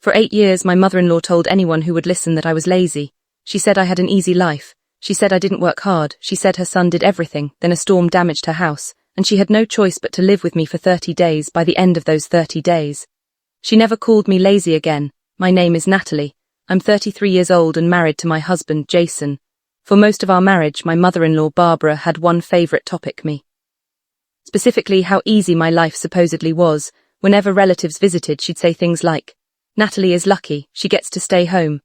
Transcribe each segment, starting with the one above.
For 8 years, my mother-in-law told anyone who would listen that I was lazy. She said I had an easy life. She said I didn't work hard. She said her son did everything. Then a storm damaged her house, and she had no choice but to live with me for 30 days by the end of those 30 days. She never called me lazy again. My name is Natalie. I'm 33 years old and married to my husband, Jason. For most of our marriage, my mother-in-law, Barbara, had one favorite topic: me. Specifically, how easy my life supposedly was. Whenever relatives visited, she'd say things like, "Natalie is lucky, she gets to stay home."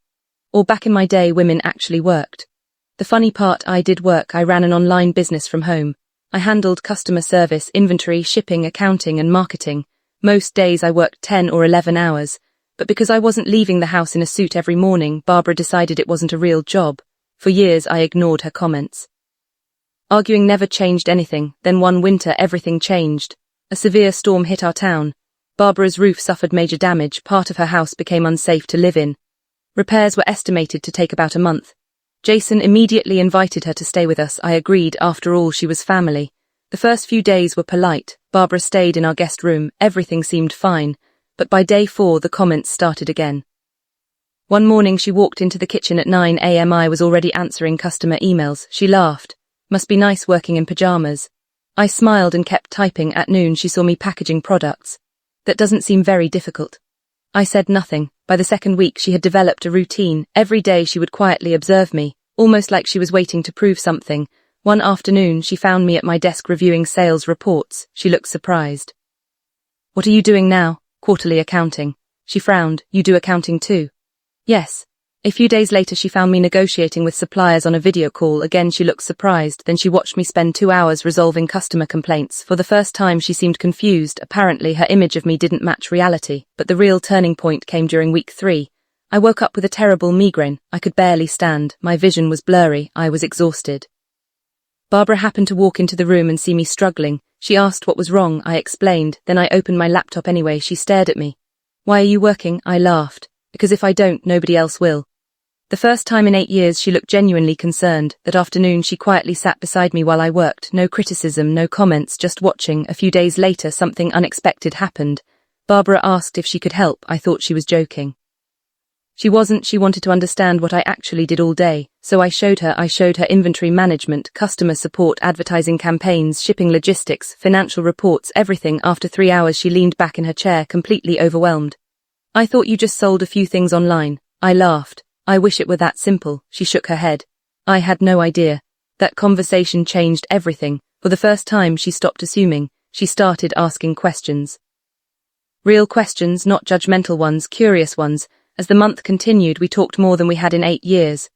Or back in my day, women actually worked. The funny part, I did work. I ran an online business from home. I handled customer service, inventory, shipping, accounting, and marketing. Most days I worked 10 or 11 hours. But because I wasn't leaving the house in a suit every morning, Barbara decided it wasn't a real job. For years, I ignored her comments. Arguing never changed anything. Then one winter, everything changed. A severe storm hit our town. Barbara's roof suffered major damage. Part of her house became unsafe to live in. Repairs were estimated to take about a month. Jason immediately invited her to stay with us. I agreed. After all, she was family. The first few days were polite. Barbara stayed in our guest room. Everything seemed fine. But by day 4, the comments started again. One morning she walked into the kitchen at 9 a.m. I was already answering customer emails. She laughed. "Must be nice working in pajamas." I smiled and kept typing. At noon she saw me packaging products. "That doesn't seem very difficult." I said nothing. By the second week she had developed a routine. Every day she would quietly observe me, almost like she was waiting to prove something. One afternoon she found me at my desk reviewing sales reports. She looked surprised. "What are you doing now?" "Quarterly accounting." She frowned. "You do accounting too?" "Yes." A few days later she found me negotiating with suppliers on a video call. Again she looked surprised. Then she watched me spend 2 hours resolving customer complaints. For the first time she seemed confused. Apparently her image of me didn't match reality. But the real turning point came during week 3. I woke up with a terrible migraine. I could barely stand. My vision was blurry. I was exhausted. Barbara happened to walk into the room and see me struggling. She asked what was wrong. I explained. Then I opened my laptop anyway. She stared at me. "Why are you working?" I laughed. "Because if I don't, nobody else will." The first time in 8 years she looked genuinely concerned. That afternoon she quietly sat beside me while I worked. No criticism, no comments, just watching. A few days later something unexpected happened. Barbara asked if she could help. I thought she was joking. She wasn't. She wanted to understand what I actually did all day. So I showed her inventory management, customer support, advertising campaigns, shipping logistics, financial reports, everything. After 3 hours she leaned back in her chair, completely overwhelmed. "I thought you just sold a few things online." I laughed. "I wish it were that simple." She shook her head. I had no idea. That conversation changed everything. For the first time she stopped assuming. She started asking questions. Real questions, not judgmental ones, curious ones. As the month continued, we talked more than we had in 8 years.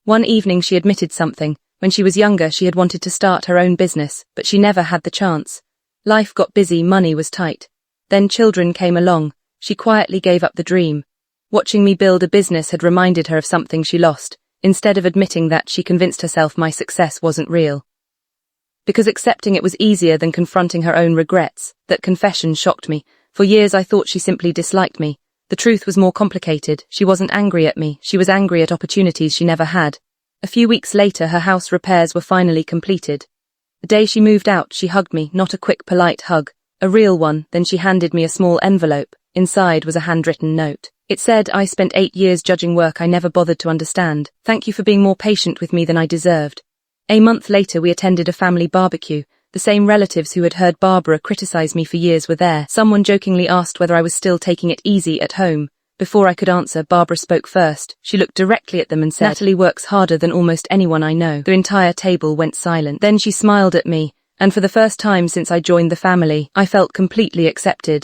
One evening she admitted something. When she was younger she had wanted to start her own business, but she never had the chance. Life got busy, money was tight. Then children came along. She quietly gave up the dream. Watching me build a business had reminded her of something she lost. Instead of admitting that, she convinced herself my success wasn't real. Because accepting it was easier than confronting her own regrets. That confession shocked me. For years I thought she simply disliked me. The truth was more complicated. She wasn't angry at me. She was angry at opportunities she never had. A few weeks later her house repairs were finally completed. The day she moved out she hugged me, not a quick polite hug. A real one. Then she handed me a small envelope. Inside was a handwritten note. It said, "I spent 8 years judging work I never bothered to understand. Thank you for being more patient with me than I deserved." A month later we attended a family barbecue. The same relatives who had heard Barbara criticize me for years were there. Someone jokingly asked whether I was still taking it easy at home. Before I could answer, Barbara spoke first. She looked directly at them and said, "Natalie works harder than almost anyone I know." The entire table went silent. Then she smiled at me, and for the first time since I joined the family, I felt completely accepted.